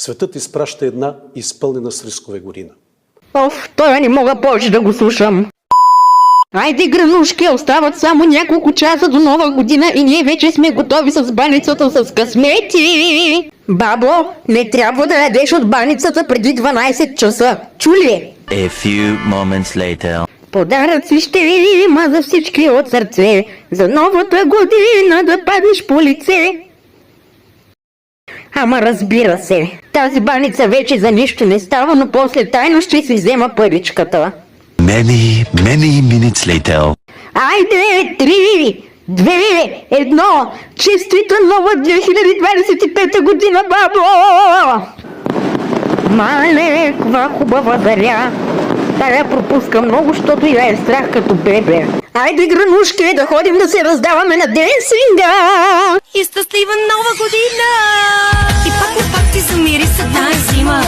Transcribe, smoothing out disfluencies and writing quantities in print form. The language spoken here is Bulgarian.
Светът изпраща една изпълнена с рискове година. Той не мога повече да го слушам. Айде, гранушки, остават само няколко часа до Нова година и ние вече сме готови с баницата с късмети. Бабло, не трябва да ядеш от баницата преди 12 часа. Чули? A few moments later. Подаръци ще има за всички от сърце, за новата година да падиш по лице. Ама разбира се, тази баница вече за нищо не става, но после тайно ще си взема паричката. Many minutes later. Айде, 3, 2, 1, честита нова 2025 година, бабло! Мале, каква хубава заря! Тая пропуска много, защото я е страх като бебе. Айде, гранушки, да ходим да се раздаваме на денсинга! И щастлива нова година! И пак на пак ти замири с една зима.